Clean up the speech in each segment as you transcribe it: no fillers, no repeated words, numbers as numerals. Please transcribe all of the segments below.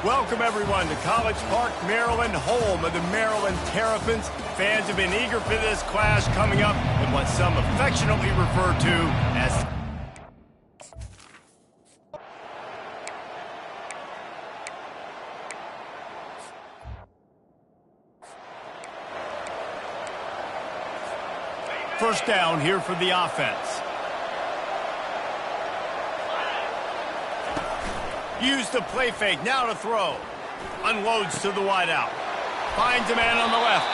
Welcome, everyone, to College Park, Maryland, home of the Maryland Terrapins. Fans have been eager for this clash coming up in what some affectionately refer to as... First down here for the offense. Use the play fake, now to throw. Unloads to the wideout. Finds a man on the left.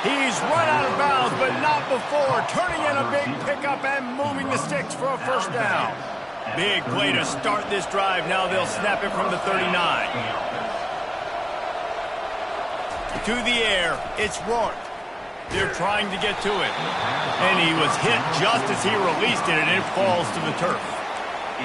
He's run out of bounds, but not before. Turning in a big pickup and moving the sticks for a first down. Big play to start this drive. Now they'll snap it from the 39. To the air, it's Rourke. They're trying to get to it. And he was hit just as he released it, and it falls to the turf.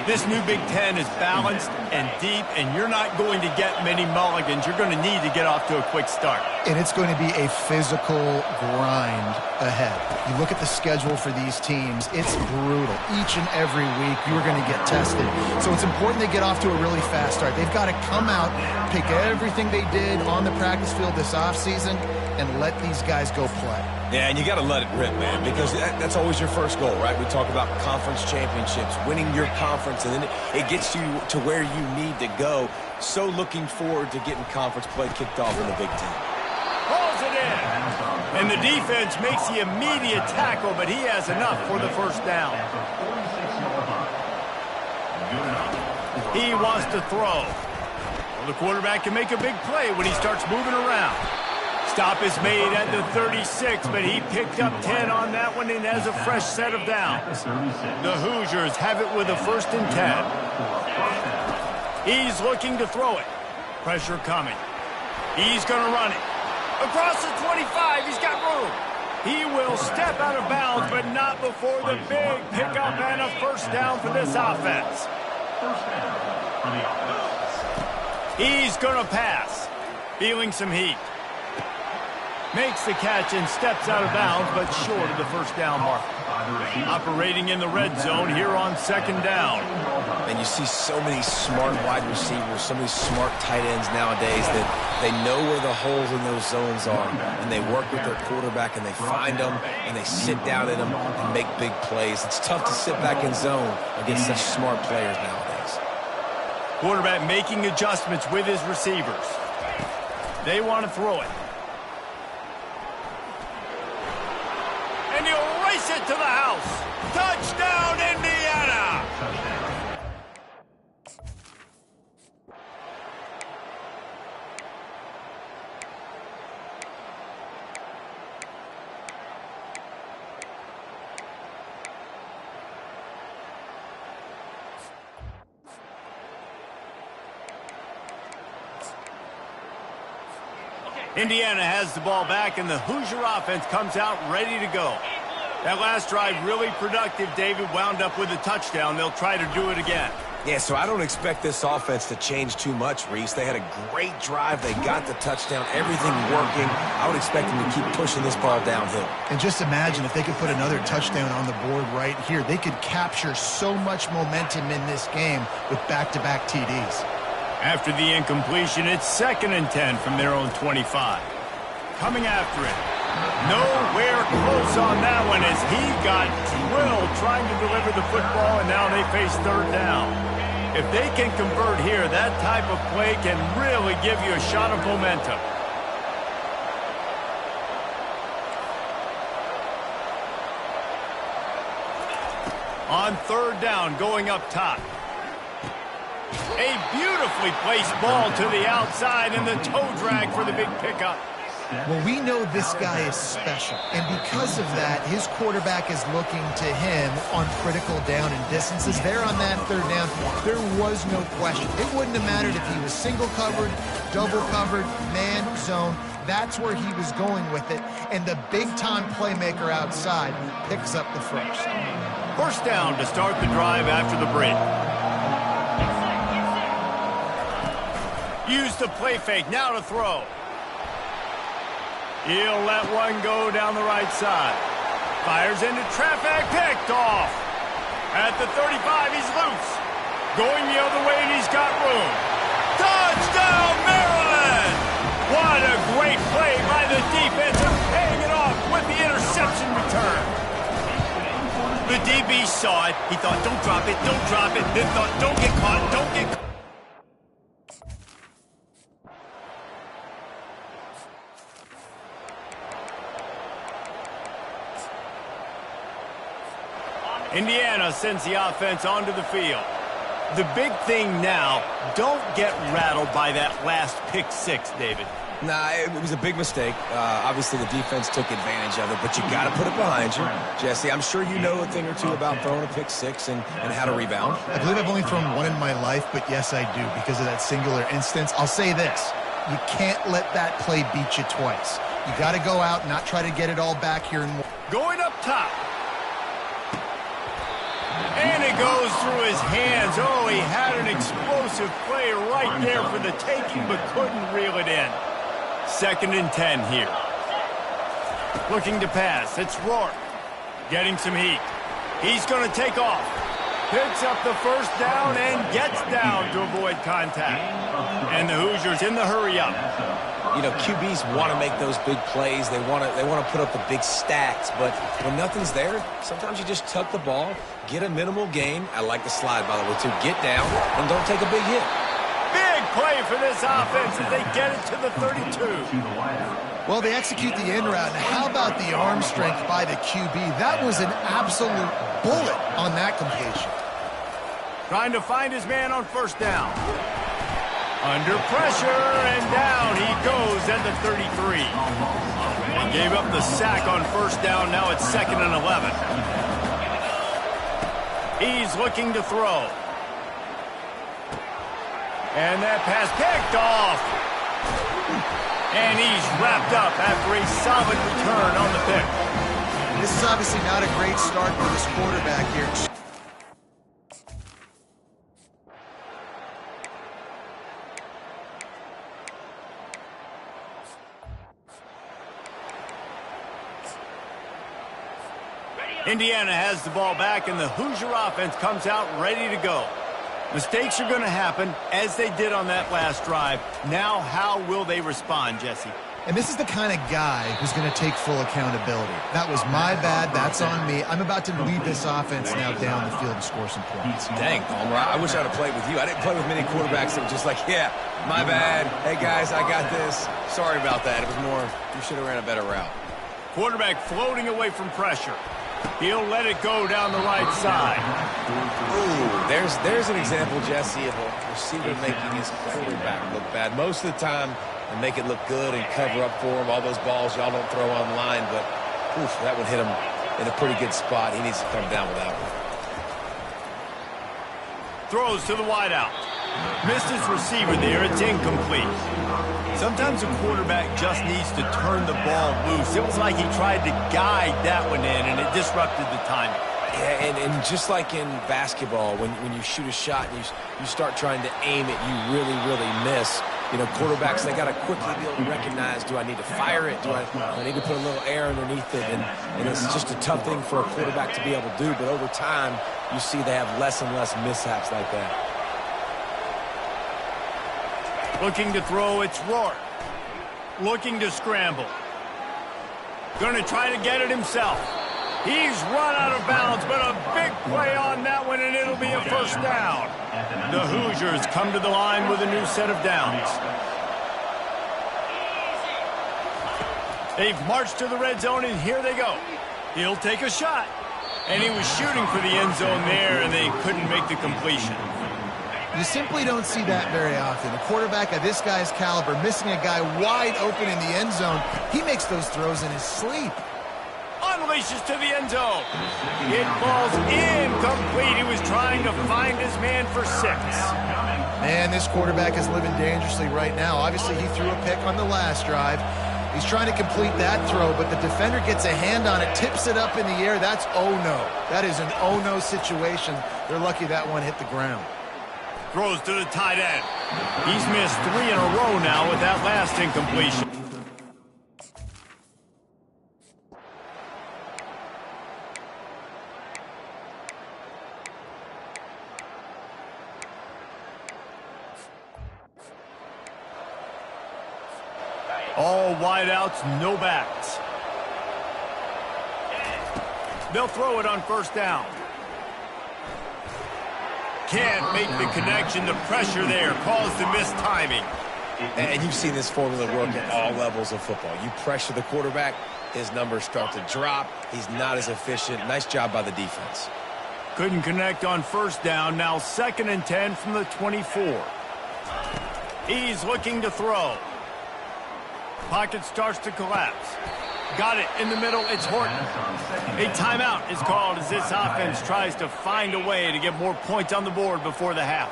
This new Big Ten is balanced and deep, and you're not going to get many mulligans. You're going to need to get off to a quick start. And it's going to be a physical grind ahead. You look at the schedule for these teams, it's brutal. Each and every week, you're going to get tested. So it's important they get off to a really fast start. They've got to come out, pick everything they did on the practice field this offseason, and let these guys go play. Yeah, and you got to let it rip, man, because that's always your first goal, right? We talk about conference championships, winning your conference, and then it gets you to where you need to go. So looking forward to getting conference play kicked off in the Big Ten. Pulls it in. And the defense makes the immediate tackle, but he has enough for the first down. He wants to throw. Well, the quarterback can make a big play when he starts moving around. Stop is made at the 36, but he picked up 10 on that one and has a fresh set of downs. The Hoosiers have it with a 1st and 10. He's looking to throw it. Pressure coming. He's going to run it. Across the 25, he's got room. He will step out of bounds, but not before the big pickup and a first down for this offense. He's going to pass. Feeling some heat. Makes the catch and steps out of bounds, but short of the first down mark. Operating in the red zone here on 2nd down. And you see so many smart wide receivers, so many smart tight ends nowadays that they know where the holes in those zones are, and they work with their quarterback, and they find them, and they sit down in them and make big plays. It's tough to sit back in zone against such smart players nowadays. Quarterback making adjustments with his receivers. They want to throw it. And he'll race it to the house. Touchdown, Indiana! Indiana has the ball back, and the Hoosier offense comes out ready to go. That last drive really productive. David wound up with a touchdown. They'll try to do it again. Yeah, so I don't expect this offense to change too much, Reese. They had a great drive. They got the touchdown. Everything working. I would expect them to keep pushing this ball downhill. And just imagine if they could put another touchdown on the board right here. They could capture so much momentum in this game with back-to-back TDs. After the incompletion, it's 2nd and 10 from their own 25. Coming after it. Nowhere close on that one as he got drilled trying to deliver the football, and now they face 3rd down. If they can convert here, that type of play can really give you a shot of momentum. On 3rd down, going up top. A beautifully placed ball to the outside, and the toe drag for the big pickup. Well, we know this guy is special, and because of that, his quarterback is looking to him on critical down and distances. There on that 3rd down, there was no question. It wouldn't have mattered if he was single covered, double covered, man, zone. That's where he was going with it, and the big-time playmaker outside picks up the first. First down to start the drive after the break. Use the play fake, now to throw. He'll let one go down the right side. Fires into traffic, picked off. At the 35, he's loose. Going the other way, and he's got room. Touchdown! Touchdown, Maryland! What a great play by the defense and paying it off with the interception return. The DB saw it. He thought, don't drop it, don't drop it. Then thought, don't get caught, don't get caught. Indiana sends the offense onto the field. The big thing now, don't get rattled by that last pick six, David. Nah, it was a big mistake. Obviously, the defense took advantage of it, but you got to put it behind you. Jesse, I'm sure you know a thing or two about throwing a pick six and how to rebound. I believe I've only thrown one in my life, but yes, I do, because of that singular instance. I'll say this. You can't let that play beat you twice. You got to go out and not try to get it all back here. Going up top. And it goes through his hands. Oh, he had an explosive play right there for the taking, but couldn't reel it in. 2nd and 10 here. Looking to pass. It's Rourke. Getting some heat. He's going to take off. Picks up the first down and gets down to avoid contact. And the Hoosiers in the hurry up. You know, QBs want to make those big plays. They want to put up the big stacks. But when nothing's there, sometimes you just tuck the ball, get a minimal gain. I like the slide, by the way, too. Get down and don't take a big hit. Big play for this offense as they get it to the 32. Well, they execute the in route. Now, how about the arm strength by the QB? That was an absolute bullet on that completion. Trying to find his man on first down. Under pressure, and down he goes at the 33. He gave up the sack on first down. Now it's 2nd and 11. He's looking to throw. And that pass picked off. And he's wrapped up after a solid return on the pick. This is obviously not a great start for this quarterback here. Indiana has the ball back, and the Hoosier offense comes out ready to go. Mistakes are going to happen, as they did on that last drive. Now, how will they respond, Jesse? And this is the kind of guy who's going to take full accountability. That was my bad. That's on me. I'm about to lead this offense now down the field and score some points. Dang, Palmer, I wish I'd have played with you. I didn't play with many quarterbacks that were just like, yeah, my bad. Hey, guys, I got this. Sorry about that. It was more, you should have ran a better route. Quarterback floating away from pressure. He'll let it go down the right side. Ooh, there's an example, Jesse, of a receiver making his quarterback look bad. Most of the time, they make it look good and cover up for him. All those balls y'all don't throw on line, but oof, that would hit him in a pretty good spot. He needs to come down with that one. Throws to the wideout. Missed his receiver there. It's incomplete. Sometimes a quarterback just needs to turn the ball loose. It was like he tried to guide that one in, and it disrupted the timing. Yeah, and just like in basketball, when you shoot a shot and you start trying to aim it, you really, really miss. You know, quarterbacks, they got to quickly be able to recognize, do I need to fire it? Do I need to put a little air underneath it? And it's just a tough thing for a quarterback to be able to do. But over time, you see they have less and less mishaps like that. Looking to throw, it's Rourke. Looking to scramble. Going to try to get it himself. He's run out of bounds, but a big play on that one, and it'll be a first down. The Hoosiers come to the line with a new set of downs. They've marched to the red zone, and here they go. He'll take a shot. And he was shooting for the end zone there, and they couldn't make the completion. You simply don't see that very often. A quarterback of this guy's caliber missing a guy wide open in the end zone. He makes those throws in his sleep. Unleashes to the end zone. It falls incomplete. He was trying to find his man for 6. Man, this quarterback is living dangerously right now. Obviously, he threw a pick on the last drive. He's trying to complete that throw, but the defender gets a hand on it, tips it up in the air. That's oh-no. That is an oh-no situation. They're lucky that one hit the ground. Throws to the tight end. He's missed 3 in a row now with that last incompletion. All wideouts, no backs. They'll throw it on first down. Can't make the connection. The pressure there caused the missed timing. And you've seen this formula work at all levels of football. You pressure the quarterback, his numbers start to drop. He's not as efficient. Nice job by the defense. Couldn't connect on first down. Now 2nd and 10 from the 24. He's looking to throw. Pocket starts to collapse. Got it in the middle. It's Horton. A timeout is called as this offense tries to find a way to get more points on the board before the half.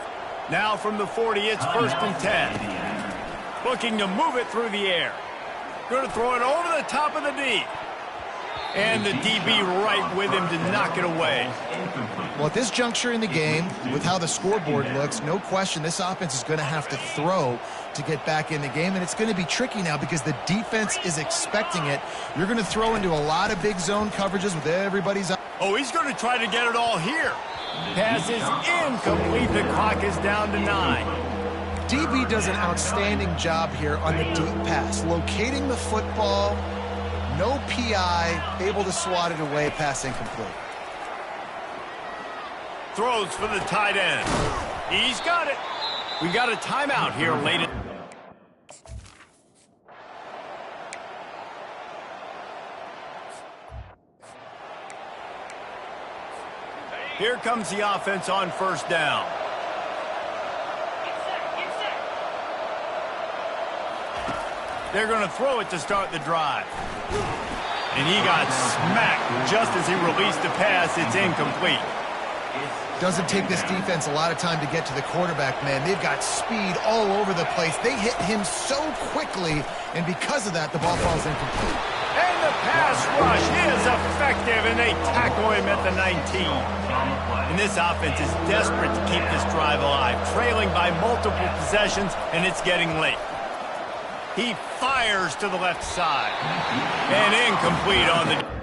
Now from the 40, it's 1st and 10. Looking to move it through the air. Going to throw it over the top of the D. And the DB right with him to knock it away. Well, at this juncture in the game, with how the scoreboard looks, no question this offense is going to have to throw to get back in the game, and it's going to be tricky now because the defense is expecting it. You're going to throw into a lot of big zone coverages with everybody's... Oh, he's going to try to get it all here. Pass is incomplete. The clock is down to 9. DB does an outstanding job here on the deep pass, locating the football, no PI, able to swat it away, pass incomplete. Throws for the tight end. He's got it. We got a timeout here late. Here comes the offense on first down. They're going to throw it to start the drive. And he got smacked just as he released the pass. It's incomplete. Doesn't take this defense a lot of time to get to the quarterback, man. They've got speed all over the place. They hit him so quickly, and because of that, the ball falls incomplete. And the pass rush is effective, and they tackle him at the 19. And this offense is desperate to keep this drive alive, trailing by multiple possessions, and it's getting late. He fires to the left side. And incomplete on the...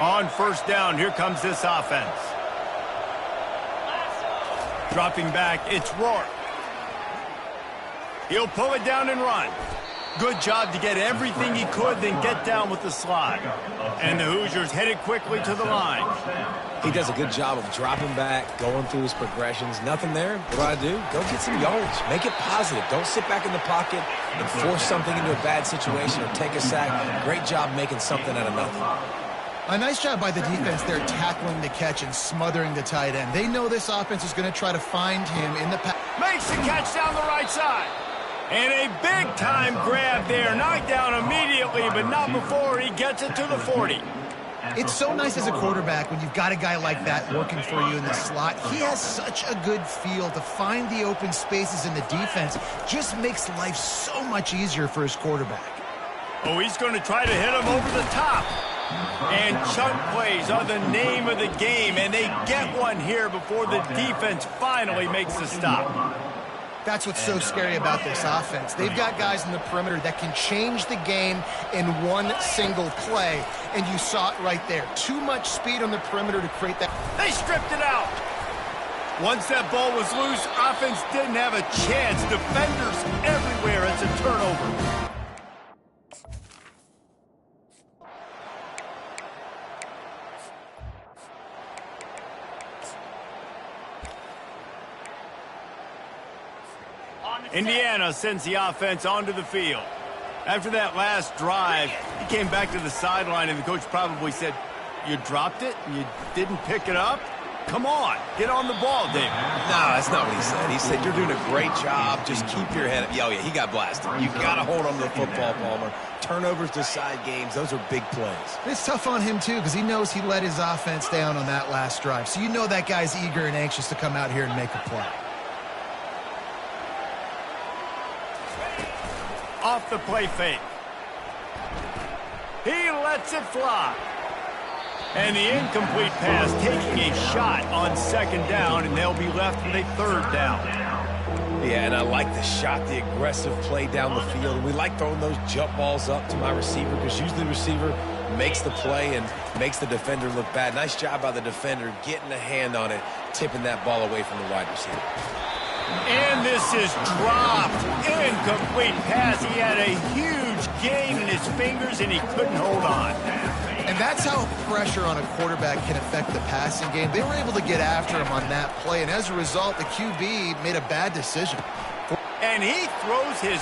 On first down, here comes this offense. Dropping back, it's Rourke. He'll pull it down and run. Good job to get everything he could, then get down with the slide. And the Hoosiers headed quickly to the line. He does a good job of dropping back, going through his progressions. Nothing there. What do? Go get some yards. Make it positive. Don't sit back in the pocket and force something into a bad situation or take a sack. Great job making something out of nothing. A nice job by the defense there tackling the catch and smothering the tight end. They know this offense is going to try to find him in the pass. Makes the catch down the right side. And a big-time grab there. Knocked down immediately, but not before he gets it to the 40. It's so nice as a quarterback when you've got a guy like that working for you in the slot. He has such a good feel to find the open spaces in the defense. Just makes life so much easier for his quarterback. Oh, he's going to try to hit him over the top. And chunk plays are the name of the game, and they get one here before the defense finally makes the stop. That's what's so scary about this offense. They've got guys in the perimeter that can change the game in one single play, and you saw it right there. Too much speed on the perimeter to create that. They stripped it out. Once that ball was loose, offense didn't have a chance. Defenders everywhere. It's a turnover. Indiana sends the offense onto the field. After that last drive, he came back to the sideline, and the coach probably said, "You dropped it? You didn't pick it up? Come on, get on the ball, David." No, that's not what he said. He said, "You're doing a great job. Just keep your head up." Oh, yeah, he got blasted. You got to hold on to the football, Palmer. Turnovers decide games. Those are big plays. It's tough on him, too, because he knows he let his offense down on that last drive. So you know that guy's eager and anxious to come out here and make a play. Off the play fake. He lets it fly. And the incomplete pass taking a shot on second down, and they'll be left with a third down. Yeah, and I like the shot, the aggressive play down the field. We like throwing those jump balls up to my receiver because usually the receiver makes the play and makes the defender look bad. Nice job by the defender getting a hand on it, tipping that ball away from the wide receiver. And this is dropped. Incomplete pass. He had a huge gain in his fingers, and he couldn't hold on. And that's how pressure on a quarterback can affect the passing game. They were able to get after him on that play, and as a result, the QB made a bad decision. And he throws his